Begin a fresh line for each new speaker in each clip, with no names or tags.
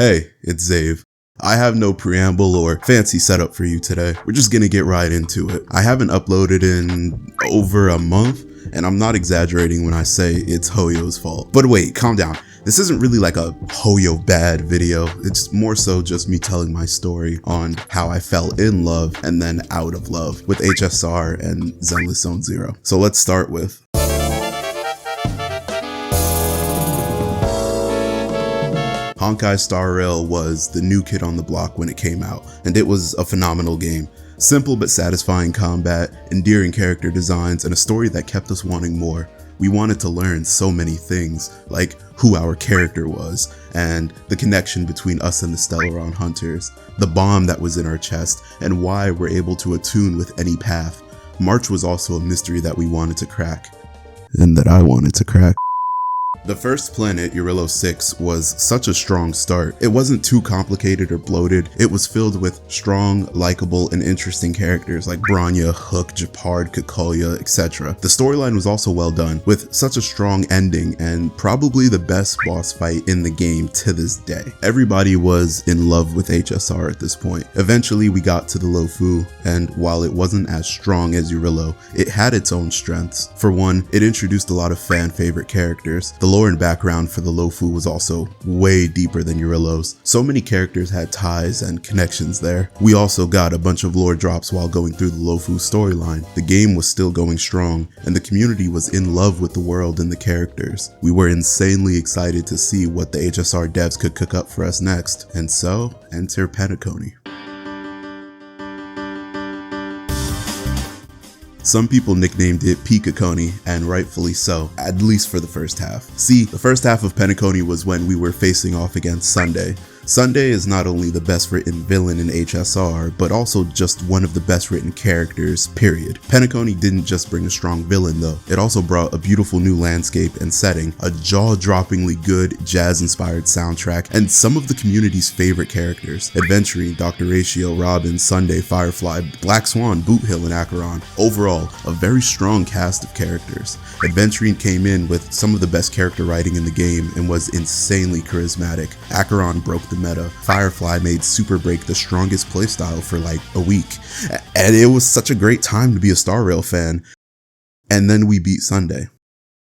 Hey, it's Zave. I have no preamble or fancy setup for you today. We're just gonna get right into it. I haven't uploaded in over a month, and I'm not exaggerating when I say it's Hoyo's fault. But wait, calm down. This isn't really like a Hoyo bad video. It's more so just me telling my story on how I fell in love and then out of love with HSR and Zenless Zone Zero. So let's start with Honkai Star Rail was the new kid on the block when it came out, and it was a phenomenal game. Simple but satisfying combat, endearing character designs, and a story that kept us wanting more. We wanted to learn so many things, like who our character was, and the connection between us and the Stellaron Hunters, the bomb that was in our chest, and why we're able to attune with any path. March was also a mystery that we wanted to crack, and that I wanted to crack. The first planet, Eurillo 6, was such a strong start. It wasn't too complicated or bloated. It was filled with strong, likable, and interesting characters like Bronya, Hook, Japard, Kakoya, etc. The storyline was also well done, with such a strong ending and probably the best boss fight in the game to this day. Everybody was in love with HSR at this point. Eventually we got to the Lofu, and while it wasn't as strong as Eurillo, it had its own strengths. For one, it introduced a lot of fan favorite characters. The lore and background for the Lofu was also way deeper than Eurillo's. So many characters had ties and connections there. We also got a bunch of lore drops while going through the Lofu storyline. The game was still going strong, and the community was in love with the world and the characters. We were insanely excited to see what the HSR devs could cook up for us next, and so enter Penacony. Some people nicknamed it Pikakoni, and rightfully so, at least for the first half. See, the first half of Penacony was when we were facing off against Sunday. Sunday is not only the best written villain in HSR, but also just one of the best written characters, period. Penacony didn't just bring a strong villain though, it also brought a beautiful new landscape and setting, a jaw-droppingly good jazz-inspired soundtrack, and some of the community's favorite characters. Adventuring, Dr. Ratio, Robin, Sunday, Firefly, Black Swan, Boot Hill, and Acheron. Overall, a very strong cast of characters. Adventuring came in with some of the best character writing in the game and was insanely charismatic. Acheron broke the meta. Firefly made Super Break the strongest playstyle for like a week, and it was such a great time to be a Star Rail fan. And then we beat Sunday,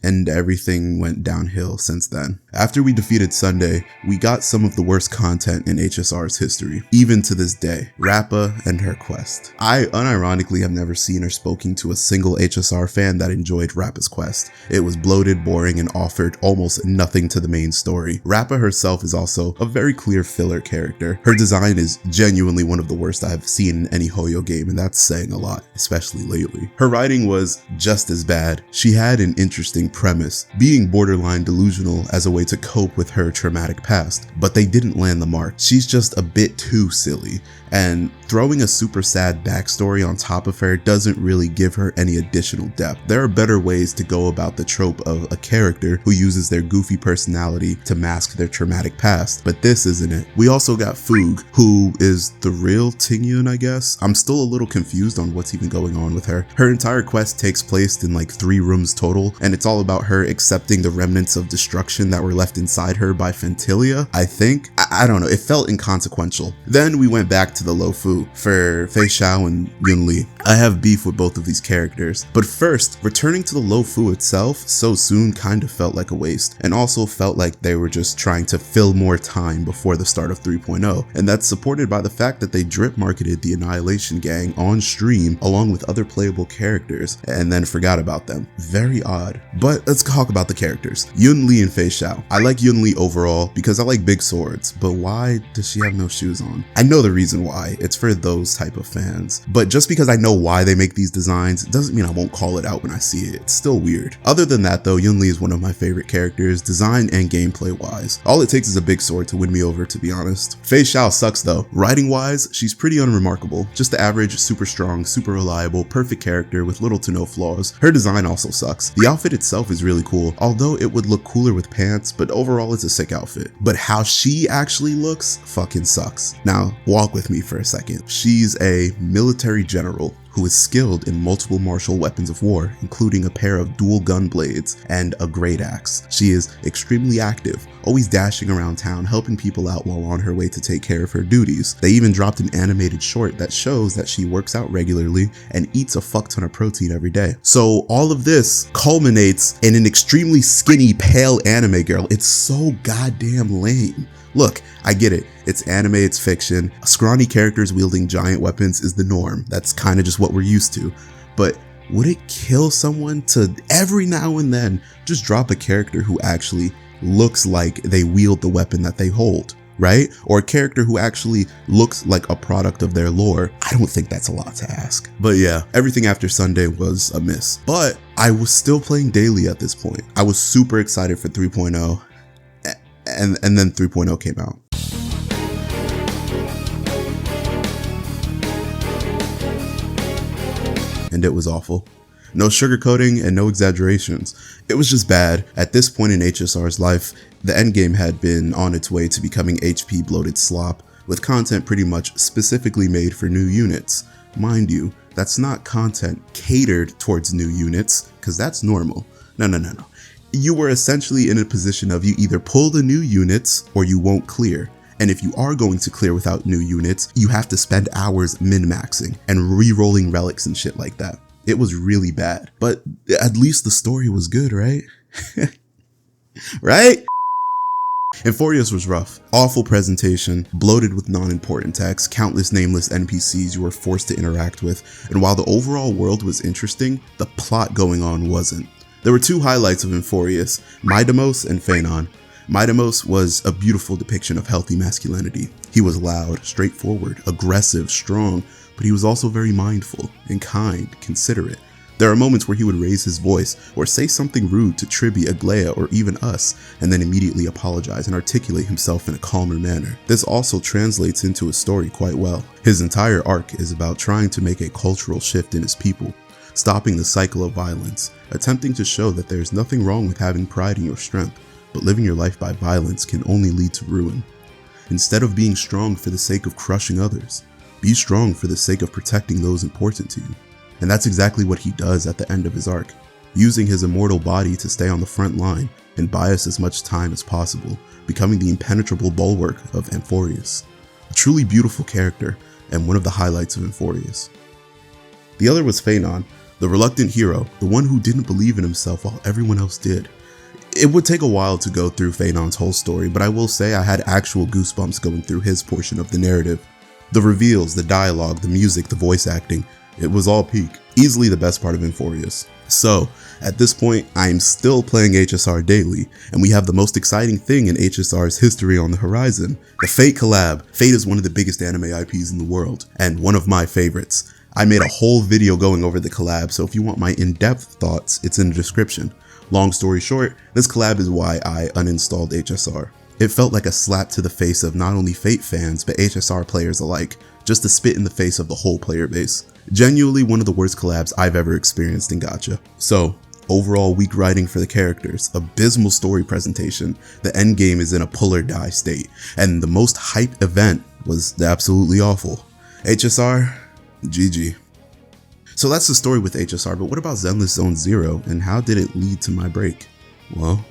and everything went downhill since then. After we defeated Sunday, we got some of the worst content in HSR's history, even to this day, Rappa and her quest. I unironically have never seen or spoken to a single HSR fan that enjoyed Rappa's quest. It was bloated, boring, and offered almost nothing to the main story. Rappa herself is also a very clear filler character. Her design is genuinely one of the worst I have seen in any Hoyo game, and that's saying a lot, especially lately. Her writing was just as bad. She had an interesting premise, being borderline delusional as a way to cope with her traumatic past, but they didn't land the mark. She's just a bit too silly, and throwing a super sad backstory on top of her doesn't really give her any additional depth. There are better ways to go about the trope of a character who uses their goofy personality to mask their traumatic past, but this isn't it. We also got Foog, who is the real Tingyun, I guess. I'm still a little confused on what's even going on with her. Her entire quest takes place in like 3 rooms total, and it's all about her accepting the remnants of destruction that were left inside her by Fentilia, I think. I don't know, it felt inconsequential. Then we went back to the Lofu for Fei Xiao and Yun Li. I have beef with both of these characters, but first, returning to the Lofu itself so soon kind of felt like a waste, and also felt like they were just trying to fill more time before the start of 3.0, and that's supported by the fact that they drip marketed the Annihilation Gang on stream along with other playable characters, and then forgot about them. Very odd. But let's talk about the characters. Yun Li and Fei Xiao. I like Yun Li overall because I like big swords, but why does she have no shoes on? I know the reason why. It's for those type of fans. But just because I know why they make these designs doesn't mean I won't call it out when I see it. It's still weird. Other than that though, Yun Li is one of my favorite characters, design and gameplay wise. All it takes is a big sword to win me over, to be honest. Fei Xiao sucks though. Writing wise, she's pretty unremarkable. Just the average, super strong, super reliable, perfect character with little to no flaws. Her design also sucks. The outfit itself is really cool, although it would look cooler with pants, but overall it's a sick outfit. But how she actually looks fucking sucks. Now, walk with me for a second. She's a military general who is skilled in multiple martial weapons of war, including a pair of dual gun blades and a great axe. She is extremely active, always dashing around town, helping people out while on her way to take care of her duties. They even dropped an animated short that shows that she works out regularly and eats a fuck ton of protein every day. So all of this culminates in an extremely skinny, pale anime girl. It's so goddamn lame. Look, I get it. It's anime, it's fiction. Scrawny characters wielding giant weapons is the norm. That's kind of just what we're used to. But would it kill someone to every now and then just drop a character who actually looks like they wield the weapon that they hold, right? Or a character who actually looks like a product of their lore? I don't think that's a lot to ask. But yeah, everything after Sunday was a miss. But I was still playing daily at this point. I was super excited for 3.0. And then 3.0 came out. And it was awful. No sugarcoating and no exaggerations. It was just bad. At this point in HSR's life, the endgame had been on its way to becoming HP bloated slop, with content pretty much specifically made for new units. Mind you, that's not content catered towards new units, because that's normal. No. You were essentially in a position of you either pull the new units or you won't clear. And if you are going to clear without new units, you have to spend hours min-maxing and re-rolling relics and shit like that. It was really bad, but at least the story was good, right? Right? Inforius was rough. Awful presentation, bloated with non-important text, countless nameless NPCs you were forced to interact with, and while the overall world was interesting, the plot going on wasn't. There were two highlights of Inforius, Midamos and Phanon. Midamos was a beautiful depiction of healthy masculinity. He was loud, straightforward, aggressive, strong, but he was also very mindful and kind, considerate. There are moments where he would raise his voice or say something rude to Tribi, Aglaya, or even us, and then immediately apologize and articulate himself in a calmer manner. This also translates into his story quite well. His entire arc is about trying to make a cultural shift in his people, stopping the cycle of violence, attempting to show that there is nothing wrong with having pride in your strength, but living your life by violence can only lead to ruin. Instead of being strong for the sake of crushing others, be strong for the sake of protecting those important to you. And that's exactly what he does at the end of his arc, using his immortal body to stay on the front line and buy us as much time as possible, becoming the impenetrable bulwark of Inforius. A truly beautiful character, and one of the highlights of Inforius. The other was Phanon, the reluctant hero, the one who didn't believe in himself while everyone else did. It would take a while to go through Phanon's whole story, but I will say I had actual goosebumps going through his portion of the narrative. The reveals, the dialogue, the music, the voice acting, it was all peak. Easily the best part of Inforius. So, at this point, I am still playing HSR daily, and we have the most exciting thing in HSR's history on the horizon, the Fate collab. Fate is one of the biggest anime IPs in the world, and one of my favorites. I made a whole video going over the collab, so if you want my in-depth thoughts, it's in the description. Long story short, this collab is why I uninstalled HSR. It felt like a slap to the face of not only Fate fans, but HSR players alike, just a spit in the face of the whole player base. Genuinely one of the worst collabs I've ever experienced in gacha. So, overall weak writing for the characters, abysmal story presentation, the endgame is in a pull or die state, and the most hype event was absolutely awful. HSR, GG. So that's the story with HSR, but what about Zenless Zone Zero, and how did it lead to my break? Well,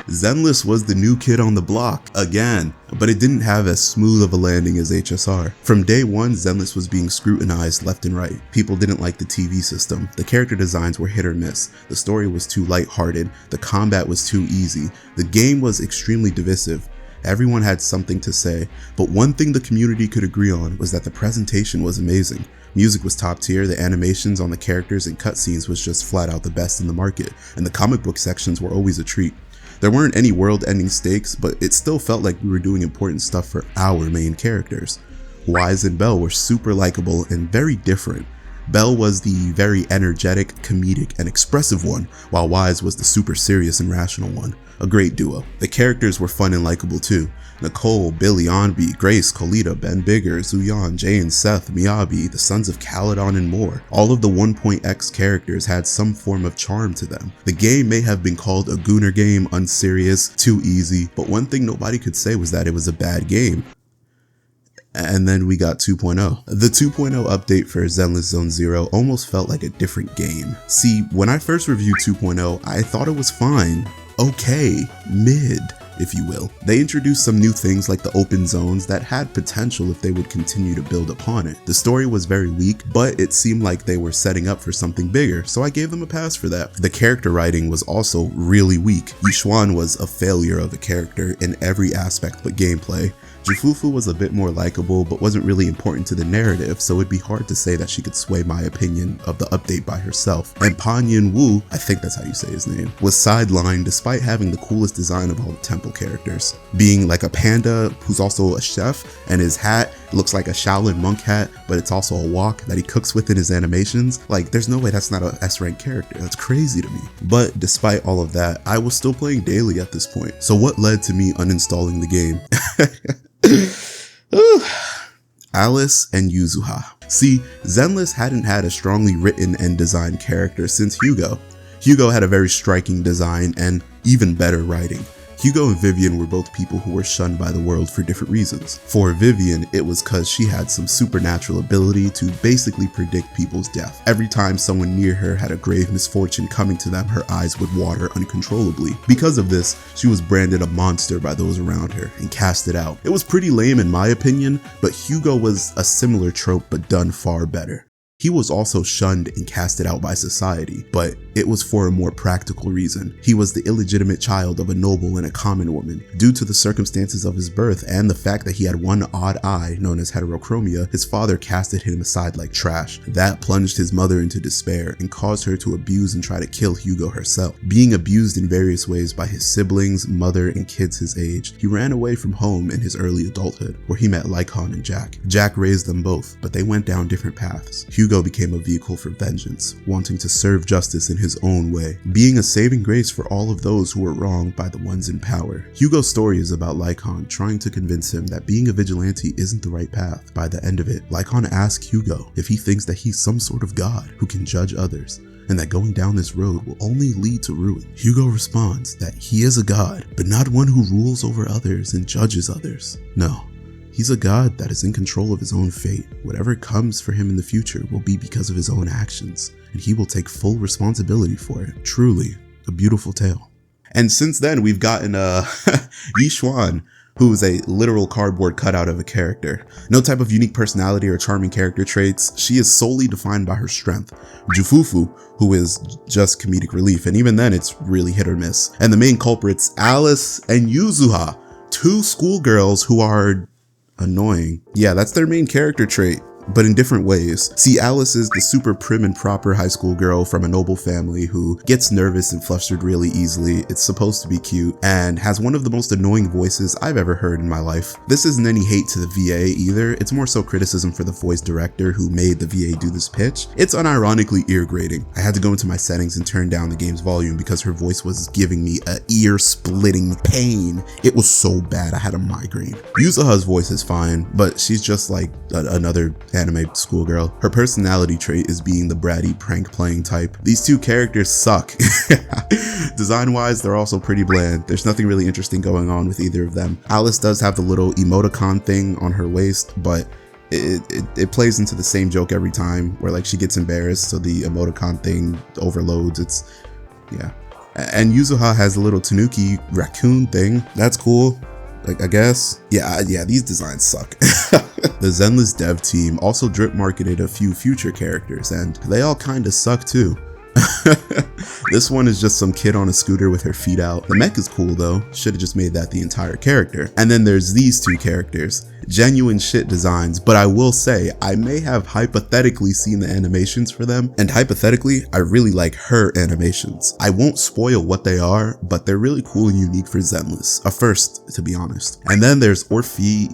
Zenless was the new kid on the block, again, but it didn't have as smooth of a landing as HSR. From day one, Zenless was being scrutinized left and right. People didn't like the TV system, the character designs were hit or miss, the story was too lighthearted, the combat was too easy, the game was extremely divisive. Everyone had something to say, but one thing the community could agree on was that the presentation was amazing. Music was top tier, the animations on the characters and cutscenes was just flat out the best in the market, and the comic book sections were always a treat. There weren't any world-ending stakes, but it still felt like we were doing important stuff for our main characters. Wise and Belle were super likable and very different. Belle was the very energetic, comedic, and expressive one, while Wise was the super serious and rational one. A great duo. The characters were fun and likable too. Nicole, Billy, Onbi, Grace, Colita, Ben Bigger, Zuyan, Jane, Seth, Miyabi, the Sons of Caledon, and more. All of the 1.x characters had some form of charm to them. The game may have been called a gooner game, unserious, too easy, but one thing nobody could say was that it was a bad game. And then we got 2.0. The 2.0 update for Zenless Zone Zero almost felt like a different game. See, when I first reviewed 2.0, I thought it was fine. Okay, mid, if you will. They introduced some new things like the open zones that had potential if they would continue to build upon it. The story was very weak, but it seemed like they were setting up for something bigger, so I gave them a pass for that. The character writing was also really weak. Yixuan was a failure of a character in every aspect but gameplay. Jufufu was a bit more likable, but wasn't really important to the narrative, so it'd be hard to say that she could sway my opinion of the update by herself. And Pan Yin Wu, I think that's how you say his name, was sidelined despite having the coolest design of all the temple characters. Being like a panda who's also a chef, and his hat looks like a Shaolin monk hat, but it's also a wok that he cooks with in his animations. Like, there's no way that's not a S-rank character. That's crazy to me. But despite all of that, I was still playing daily at this point. So what led to me uninstalling the game? Alice and Yuzuha. See, Zenless hadn't had a strongly written and designed character since Hugo. Hugo had a very striking design and even better writing. Hugo and Vivian were both people who were shunned by the world for different reasons. For Vivian, it was cause she had some supernatural ability to basically predict people's death. Every time someone near her had a grave misfortune coming to them, her eyes would water uncontrollably. Because of this, she was branded a monster by those around her and casted out. It was pretty lame in my opinion, but Hugo was a similar trope but done far better. He was also shunned and casted out by society, but it was for a more practical reason. He was the illegitimate child of a noble and a common woman. Due to the circumstances of his birth and the fact that he had one odd eye known as heterochromia, his father casted him aside like trash. That plunged his mother into despair and caused her to abuse and try to kill Hugo herself. Being abused in various ways by his siblings, mother, and kids his age, he ran away from home in his early adulthood, where he met Lycon and Jack. Jack raised them both, but they went down different paths. Hugo became a vehicle for vengeance, wanting to serve justice in his own way, being a saving grace for all of those who were wronged by the ones in power. Hugo's story is about Lycon trying to convince him that being a vigilante isn't the right path. By the end of it, Lycon asks Hugo if he thinks that he's some sort of god who can judge others, and that going down this road will only lead to ruin. Hugo responds that he is a god, but not one who rules over others and judges others. No. He's a god that is in control of his own fate. Whatever comes for him in the future will be because of his own actions, and he will take full responsibility for it. Truly, a beautiful tale. And since then, we've gotten Yixuan, who is a literal cardboard cutout of a character. No type of unique personality or charming character traits. She is solely defined by her strength. Jufufu, who is just comedic relief, and even then it's really hit or miss. And the main culprits, Alice and Yuzuha, two schoolgirls who are annoying. Yeah, that's their main character trait, but in different ways. See, Alice is the super prim and proper high school girl from a noble family who gets nervous and flustered really easily. It's supposed to be cute and has one of the most annoying voices I've ever heard in my life. This isn't any hate to the VA either. It's more so criticism for the voice director who made the VA do this pitch. It's unironically ear grating. I had to go into my settings and turn down the game's volume because her voice was giving me a ear splitting pain. It was so bad I had a migraine. Yuzuha's voice is fine, but she's just like another anime schoolgirl. Her personality trait is being the bratty prank playing type. These two characters suck. Design wise, they're also pretty bland. There's nothing really interesting going on with either of them. Alice does have the little emoticon thing on her waist, but it plays into the same joke every time where like she gets embarrassed, so the emoticon thing overloads. Yeah. And Yuzuha has a little tanuki raccoon thing. That's cool, like, I guess. Yeah, these designs suck. The Zenless dev team also drip marketed a few future characters, and they all kinda suck too. This one is just some kid on a scooter with her feet out. The mech is cool though, should've just made that the entire character. And then there's these two characters. Genuine shit designs, but I will say I may have hypothetically seen the animations for them, and hypothetically I really like her animations. I won't spoil what they are, but they're really cool and unique for Zenless, a first to be honest. And then there's Orphe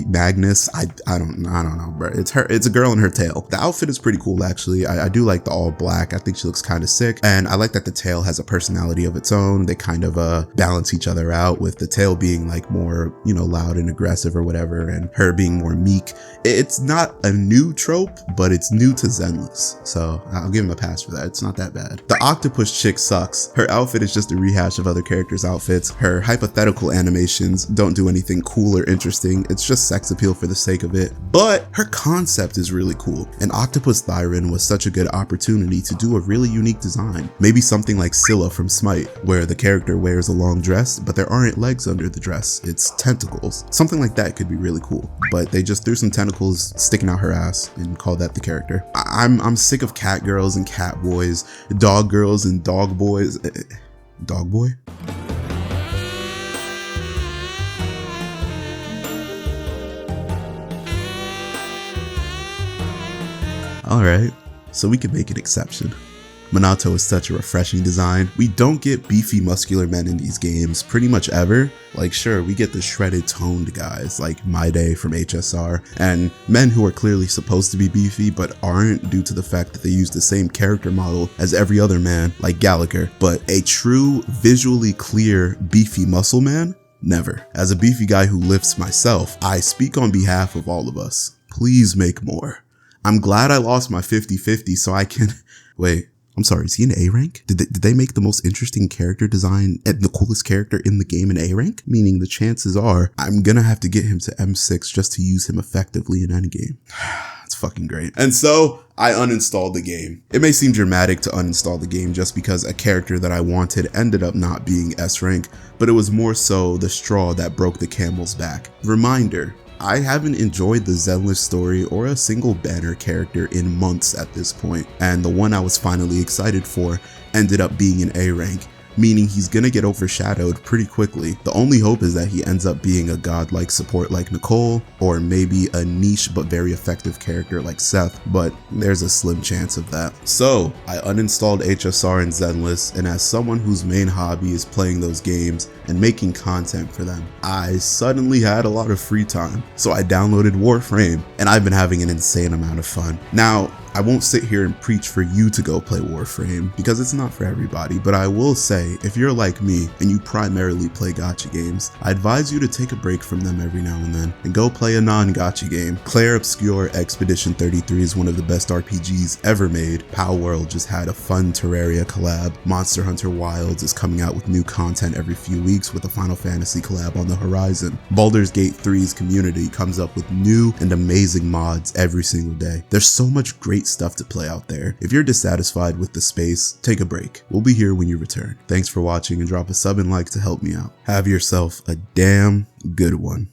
Magnus. I don't know, bro. It's a girl in her tail. The outfit is pretty cool actually. I do like the all black. I think she looks kind of sick. And I like that the tail has a personality of its own. They kind of balance each other out, with the tail being like more, you know, loud and aggressive or whatever, and her being more meek. It's not a new trope, but it's new to Zenless, so I'll give him a pass for that. It's not that bad. The octopus chick sucks. Her outfit is just a rehash of other characters' outfits. Her hypothetical animations don't do anything cool or interesting. It's just sex appeal for the sake of it. But her concept is really cool. And Octopus Thyron was such a good opportunity to do a really unique design. Maybe something like Scylla from Smite, where the character wears a long dress, but there aren't legs under the dress. It's tentacles. Something like that could be really cool. But they just threw some tentacles sticking out her ass and called that the character. I'm sick of cat girls and cat boys, dog girls and dog boys. Dog boy? Alright, so we can make an exception. Minato is such a refreshing design. We don't get beefy muscular men in these games pretty much ever. Like, sure, we get the shredded toned guys like Maide from HSR, and men who are clearly supposed to be beefy but aren't due to the fact that they use the same character model as every other man, like Gallagher. But a true, visually clear, beefy muscle man? Never. As a beefy guy who lifts myself, I speak on behalf of all of us. Please make more. I'm glad I lost my 50-50 so I can... Wait. I'm sorry, is he an A rank? Did they make the most interesting character design and the coolest character in the game in A rank? Meaning the chances are I'm gonna have to get him to M6 just to use him effectively in endgame. It's fucking great. And so I uninstalled the game. It may seem dramatic to uninstall the game just because a character that I wanted ended up not being S rank, but it was more so the straw that broke the camel's back. Reminder, I haven't enjoyed the Zenless story or a single banner character in months at this point, and the one I was finally excited for ended up being an A rank, meaning he's gonna get overshadowed pretty quickly. The only hope is that he ends up being a godlike support like Nicole, or maybe a niche but very effective character like Seth, but there's a slim chance of that. So I uninstalled HSR and Zenless, and as someone whose main hobby is playing those games and making content for them, I suddenly had a lot of free time. So I downloaded Warframe, and I've been having an insane amount of fun. Now, I won't sit here and preach for you to go play Warframe because it's not for everybody, but I will say if you're like me and you primarily play gacha games, I advise you to take a break from them every now and then and go play a non-gacha game. Claire Obscure Expedition 33 is one of the best RPGs ever made. Pow World just had a fun Terraria collab. Monster Hunter Wilds is coming out with new content every few weeks with a Final Fantasy collab on the horizon. Baldur's Gate 3's community comes up with new and amazing mods every single day. There's so much great stuff to play out there. If you're dissatisfied with the space, take a break. We'll be here when you return. Thanks for watching, and drop a sub and like to help me out. Have yourself a damn good one.